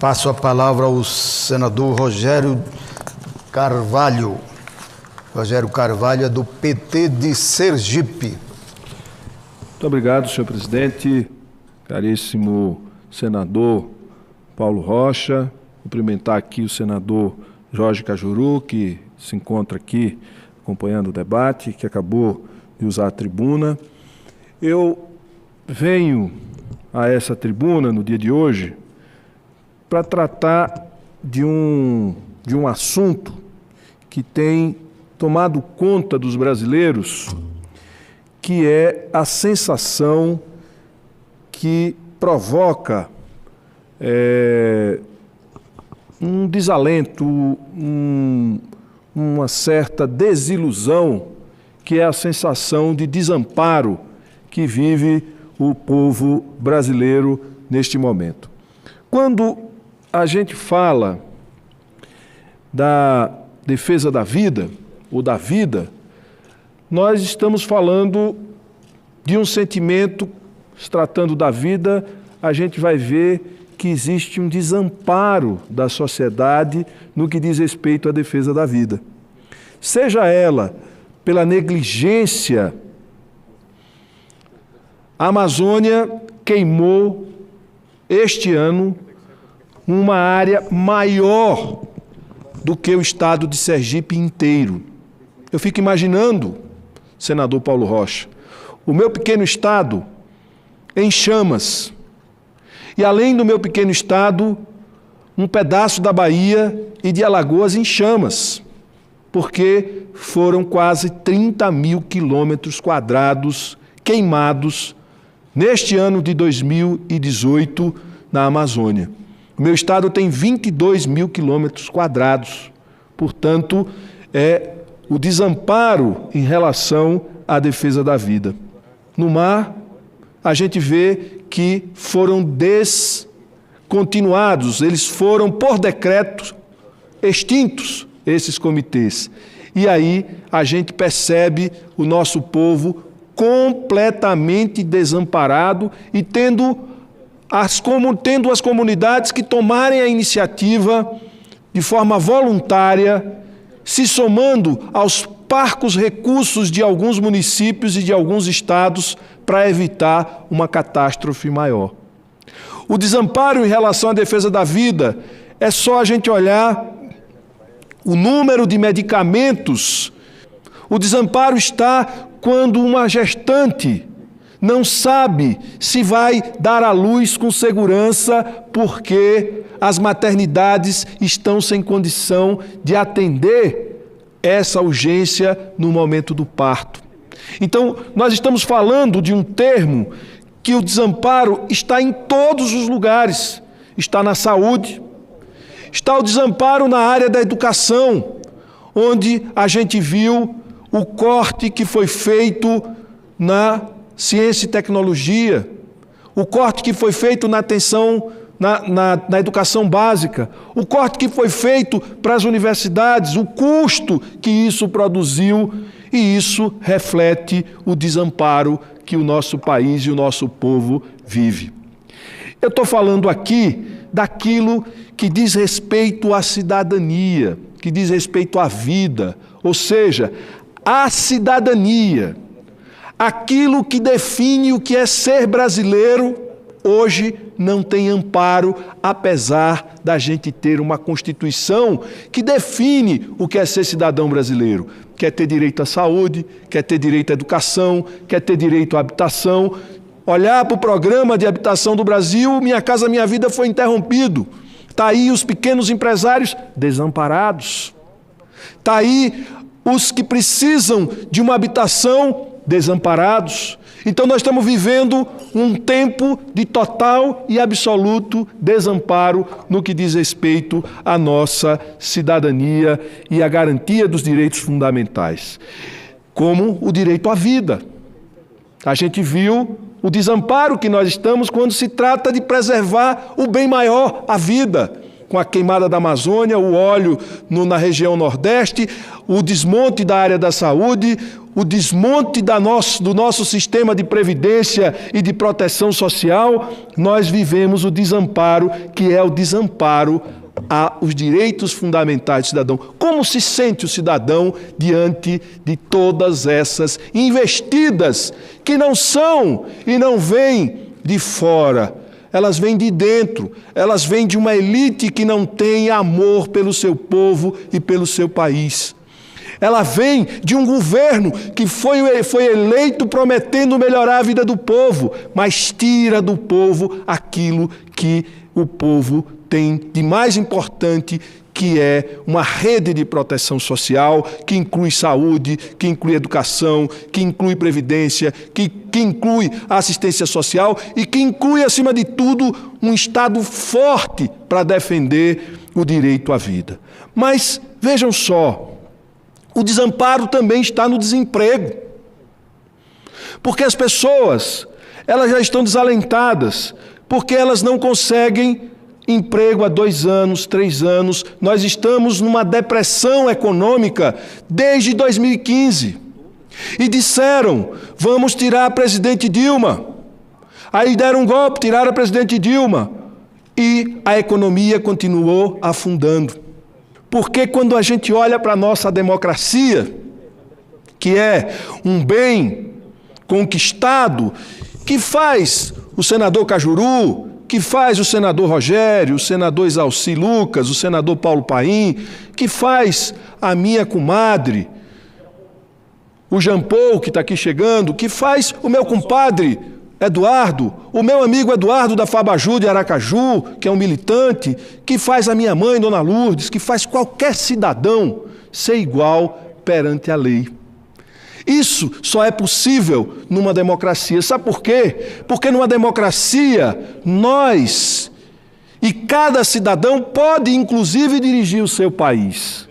Passo a palavra ao senador Rogério Carvalho. Rogério Carvalho é do PT de Sergipe. Muito obrigado, senhor presidente. Caríssimo senador Paulo Rocha, cumprimentar aqui o senador Jorge Cajuru, que se encontra aqui acompanhando o debate, que acabou de usar a tribuna. Eu venho a essa tribuna no dia de hoje para tratar de um assunto que tem tomado conta dos brasileiros, que é a sensação que provoca um desalento, uma certa desilusão, que é a sensação de desamparo que vive o povo brasileiro neste momento. Quando a gente fala da defesa da vida, ou da vida, nós estamos falando de um sentimento, se tratando da vida, a gente vai ver que existe um desamparo da sociedade no que diz respeito à defesa da vida. Seja ela pela negligência, a Amazônia queimou este ano uma área maior do que o estado de Sergipe inteiro. Eu fico imaginando, senador Paulo Rocha, o meu pequeno estado em chamas. E além do meu pequeno estado, um pedaço da Bahia e de Alagoas em chamas, porque foram quase 30 mil quilômetros quadrados queimados neste ano de 2018 na Amazônia. O meu estado tem 22 mil quilômetros quadrados, portanto, é o desamparo em relação à defesa da vida. No mar, a gente vê que foram descontinuados, eles foram, por decreto, extintos, esses comitês. E aí a gente percebe o nosso povo completamente desamparado e tendo as comunidades que tomarem a iniciativa de forma voluntária, se somando aos parcos recursos de alguns municípios e de alguns estados para evitar uma catástrofe maior. O desamparo em relação à defesa da vida é só a gente olhar o número de medicamentos. O desamparo está quando uma gestante não sabe se vai dar à luz com segurança porque as maternidades estão sem condição de atender essa urgência no momento do parto. Então, nós estamos falando de um termo que o desamparo está em todos os lugares. Está na saúde, está o desamparo na área da educação, onde a gente viu o corte que foi feito na ciência e tecnologia, o corte que foi feito na atenção, na educação básica, o corte que foi feito para as universidades, o custo que isso produziu, e isso reflete o desamparo que o nosso país e o nosso povo vive. Eu estou falando aqui daquilo que diz respeito à cidadania, que diz respeito à vida, ou seja, a cidadania. Aquilo que define o que é ser brasileiro, hoje não tem amparo, apesar da gente ter uma Constituição que define o que é ser cidadão brasileiro. Quer ter direito à saúde, quer ter direito à educação, quer ter direito à habitação. Olhar para o programa de habitação do Brasil, Minha Casa Minha Vida foi interrompido. Está aí os pequenos empresários desamparados. Está aí os que precisam de uma habitação desamparados. Então nós estamos vivendo um tempo de total e absoluto desamparo no que diz respeito à nossa cidadania e à garantia dos direitos fundamentais, como o direito à vida. A gente viu o desamparo que nós estamos quando se trata de preservar o bem maior, a vida. Com a queimada da Amazônia, o óleo na região Nordeste, o desmonte da área da saúde, o desmonte do nosso sistema de previdência e de proteção social, nós vivemos o desamparo, que é o desamparo aos direitos fundamentais do cidadão. Como se sente o cidadão diante de todas essas investidas que não são e não vêm de fora? Elas vêm de dentro, elas vêm de uma elite que não tem amor pelo seu povo e pelo seu país. Ela vem de um governo que foi eleito prometendo melhorar a vida do povo, mas tira do povo aquilo que o povo tem de mais importante, que é uma rede de proteção social, que inclui saúde, que inclui educação, que inclui previdência, que inclui assistência social e que inclui, acima de tudo, um Estado forte para defender o direito à vida. Mas, vejam só, o desamparo também está no desemprego. Porque as pessoas, elas já estão desalentadas, porque elas não conseguem emprego há 2 anos, 3 anos. Nós estamos numa depressão econômica desde 2015. E disseram, vamos tirar a presidente Dilma. Aí deram um golpe, tiraram a presidente Dilma. E a economia continuou afundando. Porque quando a gente olha para a nossa democracia, que é um bem conquistado, que faz o senador Cajuru, que faz o senador Rogério, o senador Exalci Lucas, o senador Paulo Paim, que faz a minha comadre, o Jean Paul, que está aqui chegando, que faz o meu compadre Eduardo, o meu amigo Eduardo da Fabaju de Aracaju, que é um militante, que faz a minha mãe, Dona Lourdes, que faz qualquer cidadão ser igual perante a lei. Isso só é possível numa democracia. Sabe por quê? Porque numa democracia, nós e cada cidadão pode, inclusive, dirigir o seu país.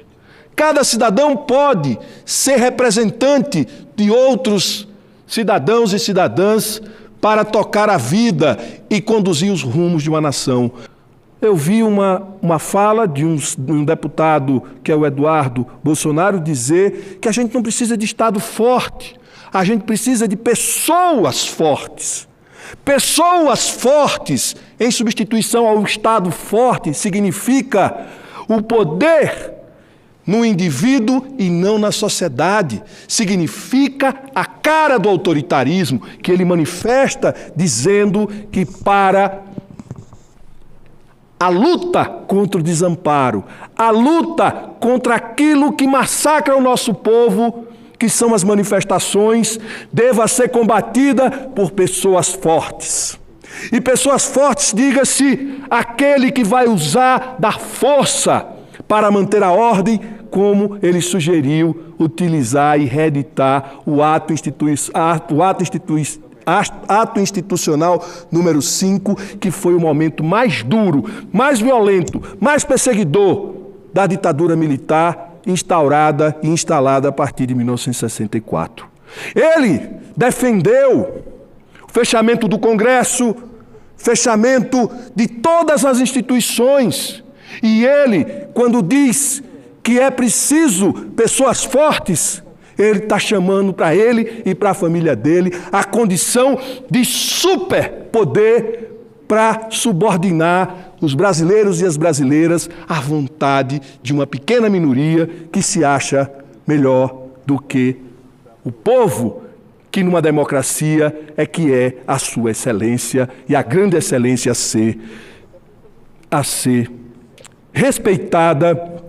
Cada cidadão pode ser representante de outros cidadãos e cidadãs para tocar a vida e conduzir os rumos de uma nação. Eu vi uma fala de um deputado, que é o Eduardo Bolsonaro, dizer que a gente não precisa de Estado forte, a gente precisa de pessoas fortes. Pessoas fortes, em substituição ao Estado forte, significa o poder no indivíduo e não na sociedade. Significa a cara do autoritarismo, que ele manifesta dizendo que para a luta contra o desamparo, a luta contra aquilo que massacra o nosso povo, que são as manifestações, deva ser combatida por pessoas fortes. E pessoas fortes, diga-se, aquele que vai usar da força para manter a ordem, como ele sugeriu utilizar e reeditar o ato institucional número 5, que foi o momento mais duro, mais violento, mais perseguidor da ditadura militar instaurada e instalada a partir de 1964. Ele defendeu o fechamento do Congresso, fechamento de todas as instituições. E ele, quando diz que é preciso pessoas fortes, ele está chamando para ele e para a família dele a condição de superpoder para subordinar os brasileiros e as brasileiras à vontade de uma pequena minoria que se acha melhor do que o povo, que numa democracia é que é a sua excelência e a grande excelência a ser respeitada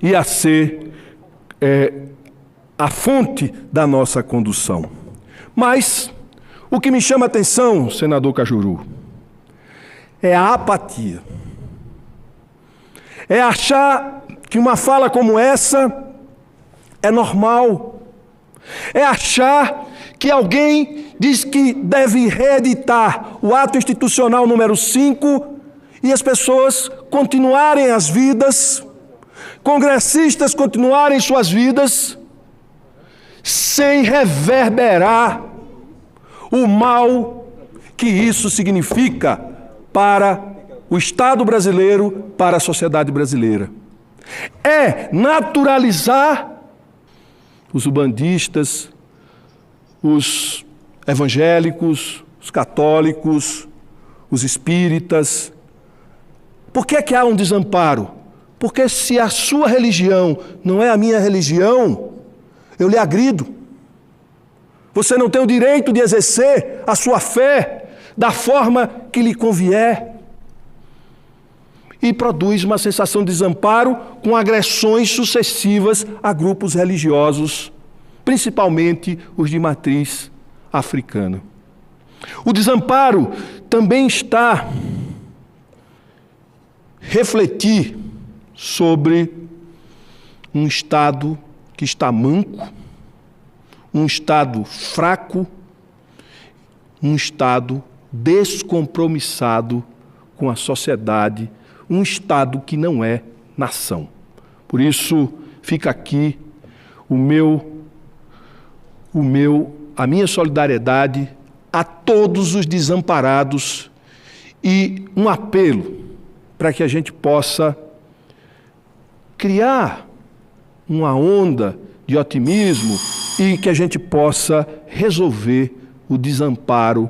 e a ser a fonte da nossa condução. Mas o que me chama a atenção, senador Cajuru, é a apatia. É achar que uma fala como essa é normal. É achar que alguém diz que deve reeditar o ato institucional número 5 e as pessoas continuarem as vidas, congressistas continuarem suas vidas, sem reverberar o mal que isso significa para o Estado brasileiro, para a sociedade brasileira. É naturalizar os ubandistas, os evangélicos, os católicos, os espíritas. Por que é que há um desamparo? Porque se a sua religião não é a minha religião, eu lhe agrido. Você não tem o direito de exercer a sua fé da forma que lhe convier. E produz uma sensação de desamparo com agressões sucessivas a grupos religiosos, principalmente os de matriz africana. O desamparo também está refletir sobre um Estado que está manco, um Estado fraco, um Estado descompromissado com a sociedade, um Estado que não é nação. Por isso, fica aqui a minha solidariedade a todos os desamparados e um apelo para que a gente possa criar uma onda de otimismo e que a gente possa resolver o desamparo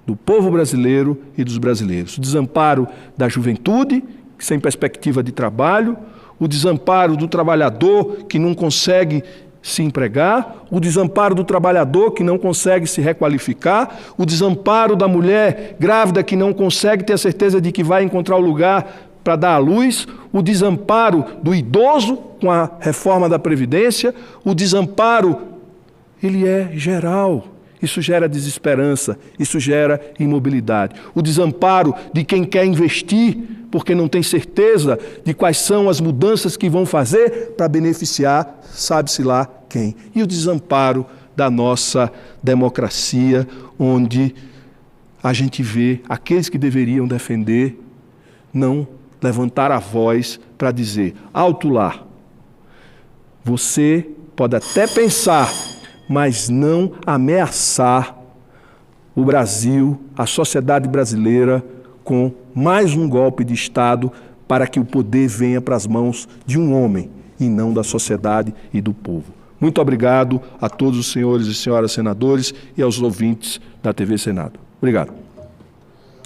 do povo brasileiro e dos brasileiros. O desamparo da juventude, sem perspectiva de trabalho, o desamparo do trabalhador que não consegue se empregar, o desamparo do trabalhador que não consegue se requalificar, o desamparo da mulher grávida que não consegue ter a certeza de que vai encontrar o lugar para dar à luz, o desamparo do idoso com a reforma da Previdência, o desamparo, ele é geral. Isso gera desesperança, isso gera imobilidade. O desamparo de quem quer investir porque não tem certeza de quais são as mudanças que vão fazer para beneficiar, sabe-se lá quem. E o desamparo da nossa democracia, onde a gente vê aqueles que deveriam defender não levantar a voz para dizer: alto lá, você pode até pensar, mas não ameaçar o Brasil, a sociedade brasileira, com mais um golpe de Estado para que o poder venha para as mãos de um homem e não da sociedade e do povo. Muito obrigado a todos os senhores e senhoras senadores e aos ouvintes da TV Senado. Obrigado.